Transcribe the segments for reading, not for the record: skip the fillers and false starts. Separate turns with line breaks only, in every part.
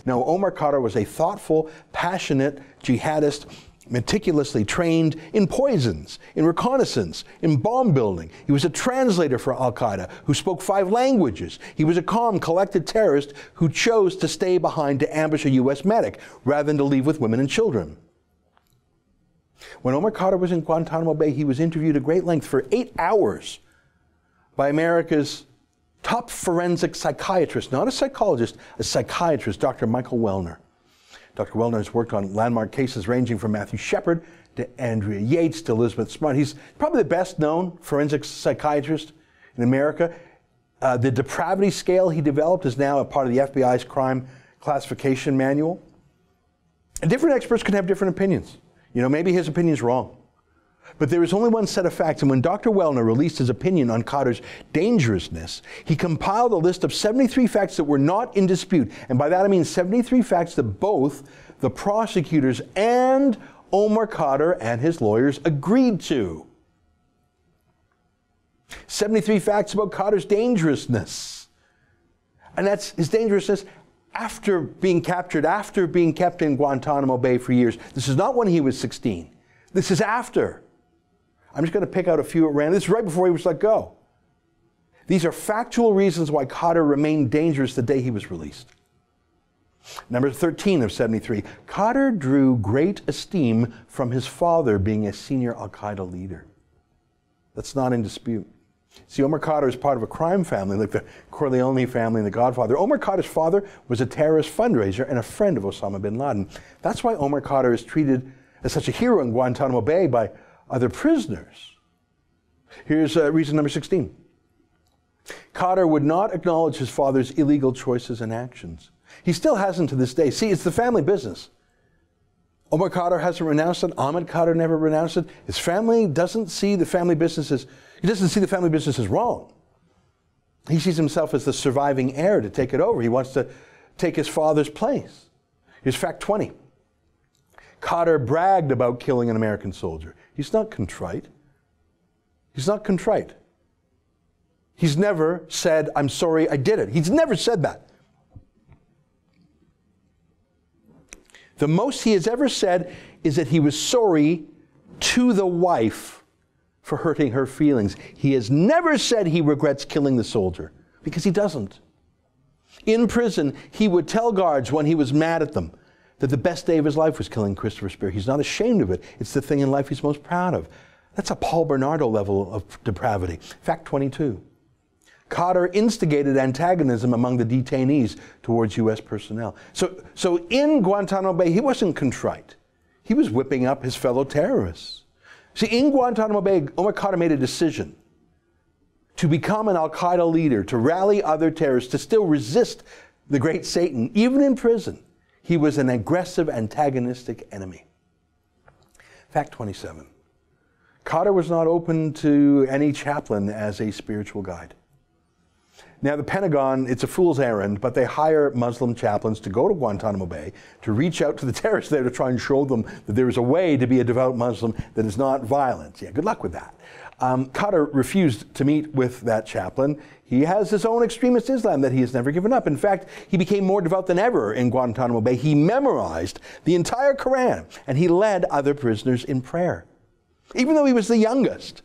No, Omar Khadr was a thoughtful, passionate jihadist, meticulously trained in poisons, in reconnaissance, in bomb building. He was a translator for al-Qaeda who spoke 5 languages. He was a calm, collected terrorist who chose to stay behind to ambush a U.S. medic rather than to leave with women and children. When Omar Khadr was in Guantanamo Bay, he was interviewed at great length for 8 hours by America's top forensic psychiatrist, not a psychologist, a psychiatrist, Dr. Michael Wellner. Dr. Wellner has worked on landmark cases ranging from Matthew Shepard to Andrea Yates to Elizabeth Smart. He's probably the best known forensic psychiatrist in America. The depravity scale he developed is now a part of the FBI's crime classification manual. And different experts can have different opinions. You know, maybe his opinion's wrong. But there is only one set of facts, and when Dr. Wellner released his opinion on Khadr's dangerousness, he compiled a list of 73 facts that were not in dispute. And by that I mean 73 facts that both the prosecutors and Omar Khadr and his lawyers agreed to. 73 facts about Khadr's dangerousness. And that's his dangerousness after being captured, after being kept in Guantanamo Bay for years. This is not when he was 16. This is after. I'm just going to pick out a few at random. This is right before he was let go. These are factual reasons why Khadr remained dangerous the day he was released. Number 13 of 73. Khadr drew great esteem from his father being a senior al-Qaeda leader. That's not in dispute. See, Omar Khadr is part of a crime family like the Corleone family and the Godfather. Omar Khadr's father was a terrorist fundraiser and a friend of Osama bin Laden. That's why Omar Khadr is treated as such a hero in Guantanamo Bay by other prisoners. Here's reason number 16. Khadr would not acknowledge his father's illegal choices and actions. He still hasn't to this day. See, it's the family business. Omar Khadr hasn't renounced it. Ahmed Khadr never renounced it. His family doesn't see the family business as, he doesn't see the family business as wrong. He sees himself as the surviving heir to take it over. He wants to take his father's place. Here's fact 20. Khadr bragged about killing an American soldier. He's not contrite. He's not contrite. He's never said, I'm sorry I did it. He's never said that. The most he has ever said is that he was sorry to the wife for hurting her feelings. He has never said he regrets killing the soldier, because he doesn't. In prison, he would tell guards when he was mad at them that the best day of his life was killing Christopher Spear. He's not ashamed of it. It's the thing in life he's most proud of. That's a Paul Bernardo level of depravity. Fact 22. Khadr instigated antagonism among the detainees towards U.S. personnel. So in Guantanamo Bay, he wasn't contrite. He was whipping up his fellow terrorists. See, in Guantanamo Bay, Omar Khadr made a decision to become an al-Qaeda leader, to rally other terrorists, to still resist the great Satan, even in prison. He was an aggressive, antagonistic enemy. Fact 27. Khadr was not open to any chaplain as a spiritual guide. Now, the Pentagon, it's a fool's errand, but they hire Muslim chaplains to go to Guantanamo Bay to reach out to the terrorists there to try and show them that there is a way to be a devout Muslim that is not violent. Yeah, good luck with that. Khadr refused to meet with that chaplain. He has his own extremist Islam that he has never given up. In fact, he became more devout than ever in Guantanamo Bay. He memorized the entire Quran, and he led other prisoners in prayer, even though he was the youngest,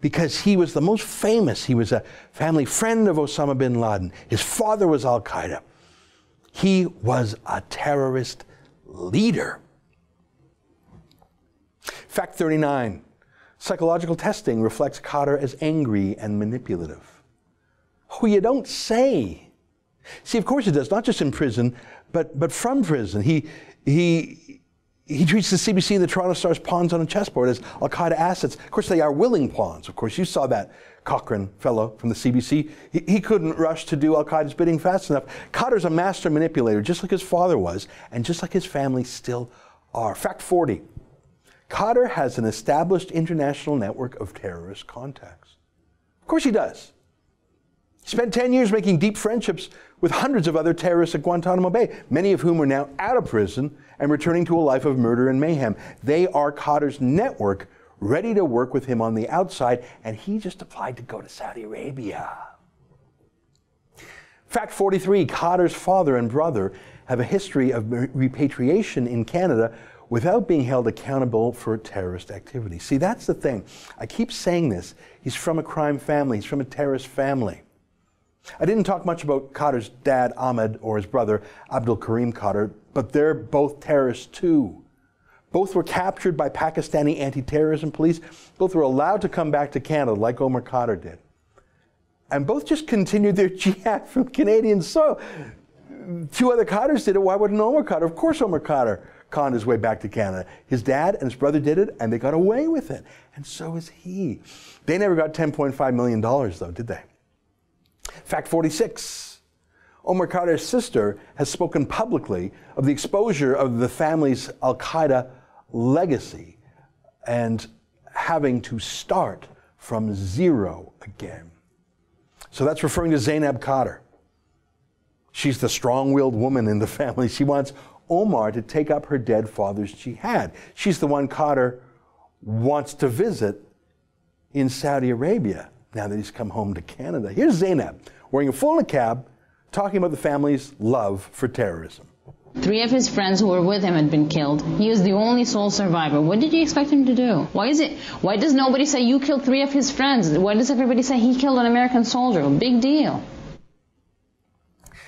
because he was the most famous. He was a family friend of Osama bin Laden. His father was al-Qaeda. He was a terrorist leader. Fact 39. Psychological testing reflects Khadr as angry and manipulative. Oh, you don't say. See, of course it does, not just in prison, but from prison. He treats the CBC and the Toronto Star's pawns on a chessboard as al-Qaeda assets. Of course, they are willing pawns. Of course, you saw that Cochrane fellow from the CBC. He couldn't rush to do al-Qaeda's bidding fast enough. Khadr's a master manipulator, just like his father was, and just like his family still are. Fact 40. Khadr has an established international network of terrorist contacts. Of course he does. He spent 10 years making deep friendships with hundreds of other terrorists at Guantanamo Bay, many of whom are now out of prison and returning to a life of murder and mayhem. They are Khadr's network, ready to work with him on the outside, and he just applied to go to Saudi Arabia. Fact 43, Khadr's father and brother have a history of repatriation in Canada without being held accountable for terrorist activity. See, that's the thing. I keep saying this. He's from a crime family. He's from a terrorist family. I didn't talk much about Khadr's dad, Ahmed, or his brother, Abdul Karim Khadr, but they're both terrorists too. Both were captured by Pakistani anti-terrorism police. Both were allowed to come back to Canada, like Omar Khadr did. And both just continued their jihad from Canadian soil. Two other Khadrs did it. Why wouldn't Omar Khadr? Of course Omar Khadr conned his way back to Canada. His dad and his brother did it, and they got away with it. And so is he. They never got $10.5 million, though, did they? Fact 46. Omar Khadr's sister has spoken publicly of the exposure of the family's al-Qaeda legacy and having to start from zero again. So that's referring to Zainab Khadr. She's the strong-willed woman in the family. She wants Omar to take up her dead father's jihad. She's the one Khadr wants to visit in Saudi Arabia now that he's come home to Canada. Here's Zainab wearing a full niqab, talking about the family's love for terrorism.
3 of his friends who were with him had been killed. He was the only sole survivor. What did you expect him to do? Why does nobody say you killed 3 of his friends? Why does everybody say he killed an American soldier? A big deal.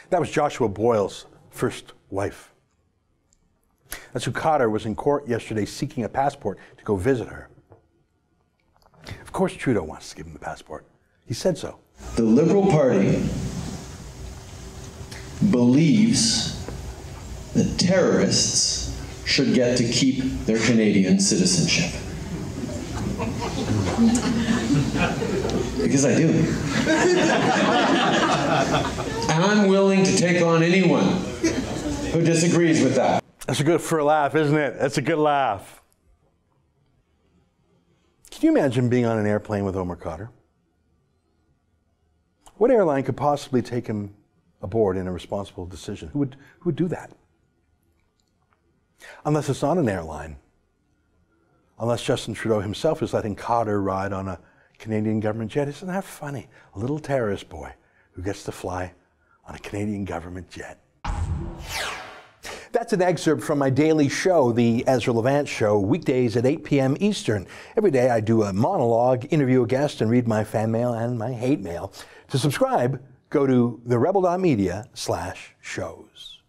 That was Joshua Boyle's first wife. That's who Khadr was in court yesterday seeking a passport to go visit her. Of course Trudeau wants to give him the passport. He said so.
The Liberal Party believes that terrorists should get to keep their Canadian citizenship. Because I do. And I'm willing to take on anyone who disagrees with that.
That's a good for a laugh, isn't it? That's a good laugh. Can you imagine being on an airplane with Omar Khadr? What airline could possibly take him aboard in a responsible decision? Who would do that? Unless it's not an airline. Unless Justin Trudeau himself is letting Khadr ride on a Canadian government jet. Isn't that funny? A little terrorist boy who gets to fly on a Canadian government jet. That's an excerpt from my daily show, the Ezra Levant Show, weekdays at 8 p.m. Eastern. Every day I do a monologue, interview a guest, and read my fan mail and my hate mail. To subscribe, go to therebel.media/shows.